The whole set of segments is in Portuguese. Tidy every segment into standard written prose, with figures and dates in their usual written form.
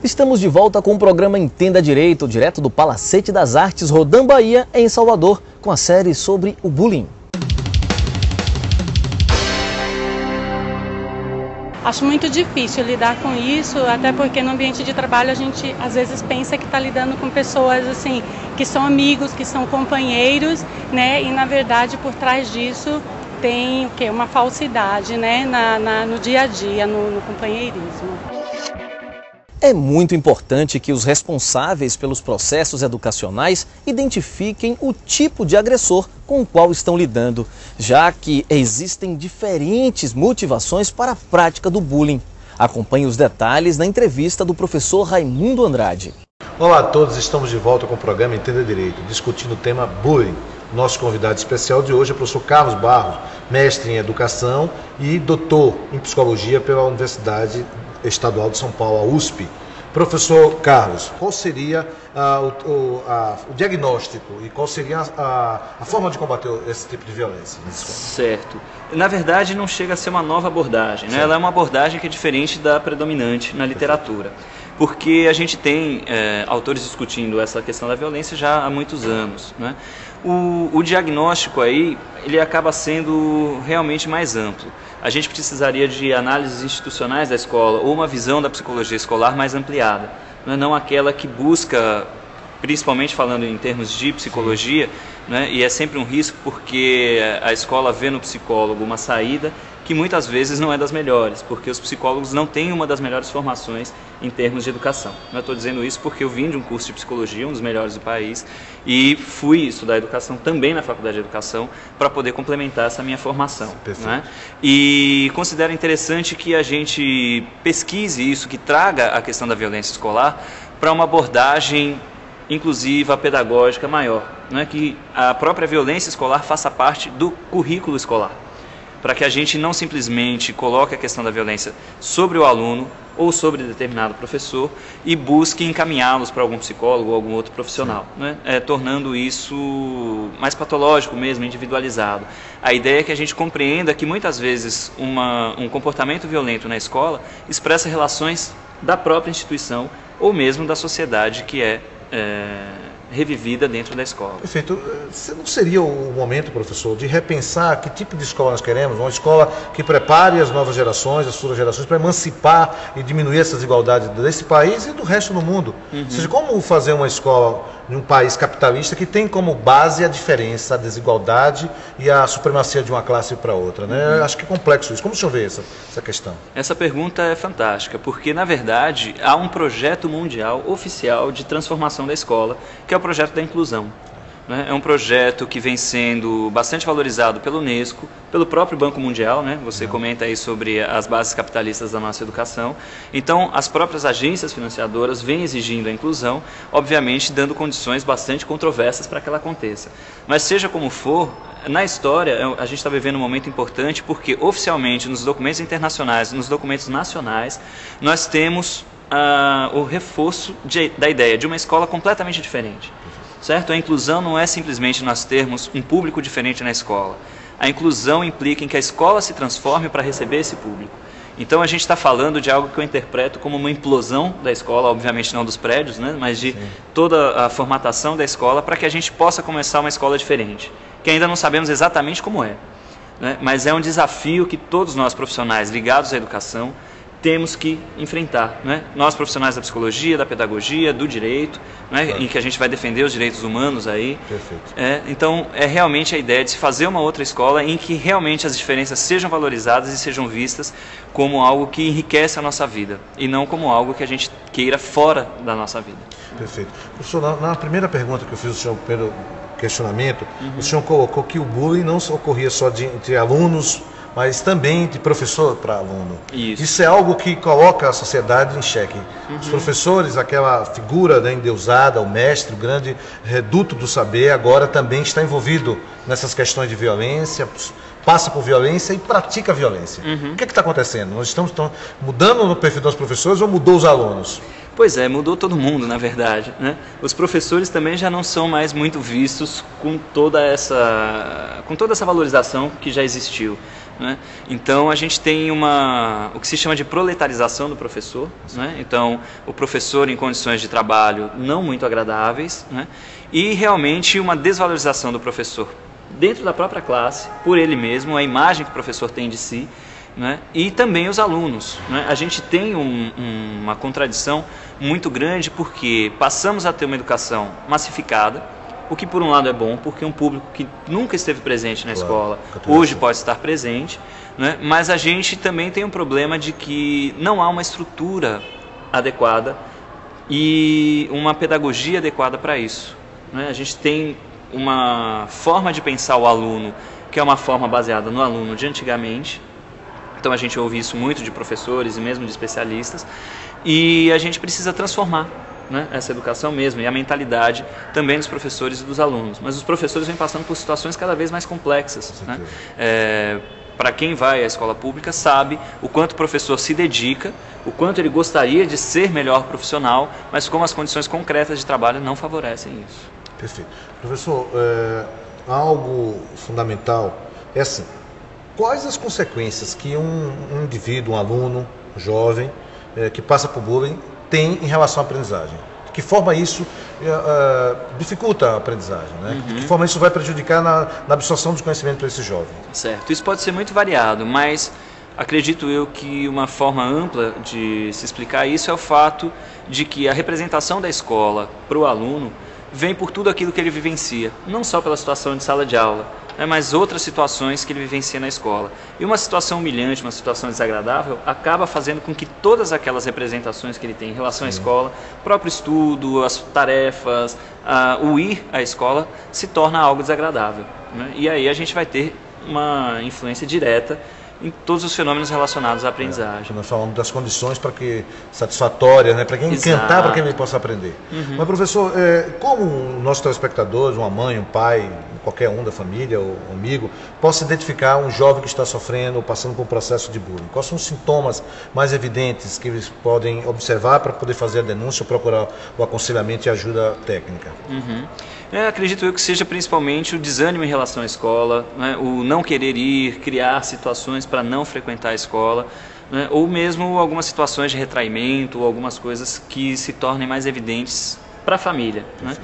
Estamos de volta com o programa Entenda Direito, direto do Palacete das Artes Rodan Bahia, em Salvador, com a série sobre o bullying. Acho muito difícil lidar com isso, até porque no ambiente de trabalho a gente às vezes pensa que está lidando com pessoas assim, que são amigos, que são companheiros, né? E na verdade por trás disso tem o quê? Uma falsidade, né? No dia a dia, no companheirismo. É muito importante que os responsáveis pelos processos educacionais identifiquem o tipo de agressor com o qual estão lidando, já que existem diferentes motivações para a prática do bullying. Acompanhe os detalhes na entrevista do professor Raimundo Andrade. Olá a todos, estamos de volta com o programa Entenda Direito, discutindo o tema bullying. Nosso convidado especial de hoje é o professor Carlos Barros, mestre em educação e doutor em psicologia pela Universidade Estadual de São Paulo, a USP. Professor Carlos, qual seria o diagnóstico e qual seria a forma de combater esse tipo de violência? Certo. Na verdade, não chega a ser uma nova abordagem, né? Ela é uma abordagem que é diferente da predominante na literatura. Porque a gente tem autores discutindo essa questão da violência já há muitos anos, né? O diagnóstico aí, ele acaba sendo realmente mais amplo. A gente precisaria de análises institucionais da escola ou uma visão da psicologia escolar mais ampliada, não aquela que busca, principalmente falando em termos de psicologia, né? E é sempre um risco porque a escola vê no psicólogo uma saída que muitas vezes não é das melhores, porque os psicólogos não têm uma das melhores formações em termos de educação. Eu estou dizendo isso porque eu vim de um curso de psicologia, um dos melhores do país, e fui estudar educação também na Faculdade de Educação para poder complementar essa minha formação. Né? E considero interessante que a gente pesquise isso, que traga a questão da violência escolar para uma abordagem inclusiva, pedagógica maior, né? Que a própria violência escolar faça parte do currículo escolar, para que a gente não simplesmente coloque a questão da violência sobre o aluno ou sobre determinado professor e busque encaminhá-los para algum psicólogo ou algum outro profissional, né? Tornando isso mais patológico mesmo, individualizado. A ideia é que a gente compreenda que muitas vezes um comportamento violento na escola expressa relações da própria instituição ou mesmo da sociedade que é revivida dentro da escola. Perfeito. Não seria o momento, professor, de repensar que tipo de escola nós queremos? Uma escola que prepare as novas gerações, as futuras gerações, para emancipar e diminuir essas desigualdades desse país e do resto do mundo. Ou seja, como fazer uma escola em um país capitalista que tem como base a diferença, a desigualdade e a supremacia de uma classe para outra, né? Acho que é complexo isso. Como o senhor vê essa questão? Essa pergunta é fantástica, porque, na verdade, há um projeto mundial oficial de transformação da escola, que é o projeto da inclusão. É um projeto que vem sendo bastante valorizado pela Unesco, pelo próprio Banco Mundial, né? Você comenta aí sobre as bases capitalistas da nossa educação. Então, as próprias agências financiadoras vêm exigindo a inclusão, obviamente dando condições bastante controversas para que ela aconteça. Mas seja como for, na história a gente está vivendo um momento importante porque oficialmente nos documentos internacionais, nos documentos nacionais, nós temos o reforço da ideia de uma escola completamente diferente. Certo? A inclusão não é simplesmente nós termos um público diferente na escola. A inclusão implica em que a escola se transforme para receber esse público. Então a gente está falando de algo que eu interpreto como uma implosão da escola, obviamente não dos prédios, né? Mas de toda a formatação da escola para que a gente possa começar uma escola diferente, que ainda não sabemos exatamente como é, né? Mas é um desafio que todos nós profissionais ligados à educação temos que enfrentar, né? Nós profissionais da psicologia, da pedagogia, do direito, né? Em que a gente vai defender os direitos humanos aí. Perfeito. Então é realmente a ideia de se fazer uma outra escola em que realmente as diferenças sejam valorizadas e sejam vistas como algo que enriquece a nossa vida e não como algo que a gente queira fora da nossa vida. Perfeito. Professor, na primeira pergunta que eu fiz ao senhor, primeiro questionamento, o senhor colocou que o bullying não ocorria só entre alunos, mas também de professor para aluno. Isso é algo que coloca a sociedade em xeque. Os professores, aquela figura, né, endeusada, o mestre, o grande reduto do saber, agora também está envolvido nessas questões de violência, passa por violência e pratica violência. O que está acontecendo? Nós estamos mudando no perfil dos professores ou mudou os alunos? Pois é, mudou todo mundo, na verdade, né? Os professores também já não são mais muito vistos com toda essa valorização que já existiu. né? Então a gente tem o que se chama de proletarização do professor, né? Então o professor em condições de trabalho não muito agradáveis, né? E realmente uma desvalorização do professor dentro da própria classe, por ele mesmo, a imagem que o professor tem de si, né? E também os alunos, né? A gente tem uma contradição muito grande porque passamos a ter uma educação massificada, o que por um lado é bom, porque um público que nunca esteve presente na escola, hoje pode estar presente, né? Mas a gente também tem um problema de que não há uma estrutura adequada e uma pedagogia adequada para isso, né? A gente tem uma forma de pensar o aluno, que é uma forma baseada no aluno de antigamente, então a gente ouve isso muito de professores e mesmo de especialistas, e a gente precisa transformar, né, essa educação mesmo, e a mentalidade também dos professores e dos alunos. Mas os professores vêm passando por situações cada vez mais complexas, né? Para quem vai à escola pública sabe o quanto o professor se dedica, o quanto ele gostaria de ser melhor profissional, mas como as condições concretas de trabalho não favorecem isso. Perfeito. Professor, algo fundamental é assim, quais as consequências que um indivíduo, um aluno, um jovem, que passa por bullying, tem em relação à aprendizagem? De que forma isso dificulta a aprendizagem, né? De que forma isso vai prejudicar na absorção dos conhecimentos para esse jovem? Certo, isso pode ser muito variado, mas acredito eu que uma forma ampla de se explicar isso é o fato de que a representação da escola para o aluno vem por tudo aquilo que ele vivencia, não só pela situação de sala de aula, né, mas outras situações que ele vivencia na escola. E uma situação humilhante, uma situação desagradável, acaba fazendo com que todas aquelas representações que ele tem em relação à escola, o próprio estudo, as tarefas, o ir à escola, se torna algo desagradável, né? E aí a gente vai ter uma influência direta em todos os fenômenos relacionados à aprendizagem. Nós falamos das condições para que satisfatórias, né, para quem encantar, para que ele possa aprender. Mas, professor, como o nosso telespectador, uma mãe, um pai, qualquer um da família ou amigo, possa identificar um jovem que está sofrendo ou passando por um processo de bullying? Quais são os sintomas mais evidentes que eles podem observar para poder fazer a denúncia ou procurar o aconselhamento e ajuda técnica? Acredito eu que seja principalmente o desânimo em relação à escola, né, o não querer ir, criar situações para não frequentar a escola, né, ou mesmo algumas situações de retraimento, ou algumas coisas que se tornem mais evidentes para a família, né?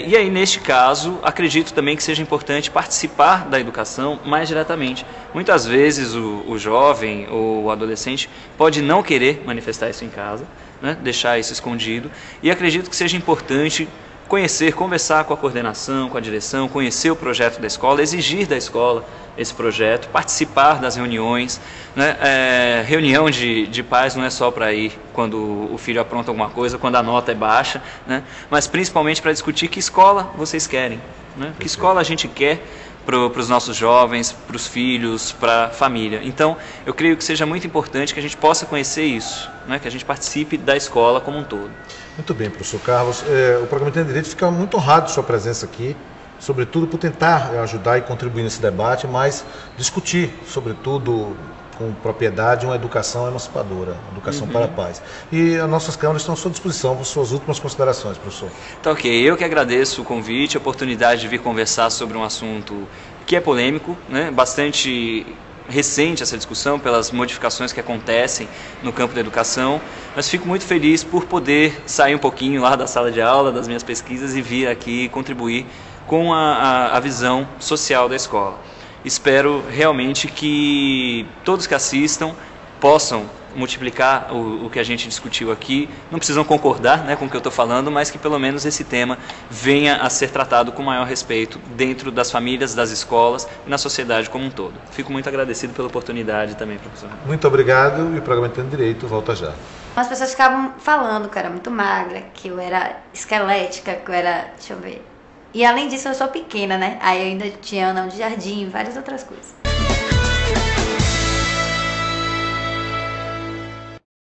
E aí, neste caso, acredito também que seja importante participar da educação mais diretamente. Muitas vezes o jovem ou o adolescente pode não querer manifestar isso em casa, né, deixar isso escondido, e acredito que seja importante conhecer, conversar com a coordenação, com a direção, conhecer o projeto da escola, exigir da escola esse projeto, participar das reuniões, né? Reunião de pais não é só para ir quando o filho apronta alguma coisa, quando a nota é baixa, né? Mas principalmente para discutir que escola vocês querem, né? Que escola a gente quer para os nossos jovens, para os filhos, para a família. Então, eu creio que seja muito importante que a gente possa conhecer isso, né? Que a gente participe da escola como um todo. Muito bem, professor Carlos. O Programa Entenda Direito fica muito honrado de sua presença aqui, sobretudo por tentar ajudar e contribuir nesse debate, mas discutir, sobretudo, com propriedade, uma educação emancipadora, uma educação para a paz. E as nossas câmaras estão à sua disposição para suas últimas considerações, professor. Tá ok. Eu que agradeço o convite, a oportunidade de vir conversar sobre um assunto que é polêmico, né? Bastante recente essa discussão pelas modificações que acontecem no campo da educação, mas fico muito feliz por poder sair um pouquinho lá da sala de aula, das minhas pesquisas e vir aqui contribuir com a visão social da escola. Espero realmente que todos que assistam possam multiplicar o que a gente discutiu aqui, não precisam concordar, né, com o que eu estou falando, mas que pelo menos esse tema venha a ser tratado com maior respeito dentro das famílias, das escolas e na sociedade como um todo. Fico muito agradecido pela oportunidade também, professor. Muito obrigado e o Programa Entenda Direito volta já. As pessoas ficavam falando que eu era muito magra, que eu era esquelética, que eu era, deixa eu ver. E além disso eu sou pequena, né? Aí eu ainda tinha anão de jardim e várias outras coisas.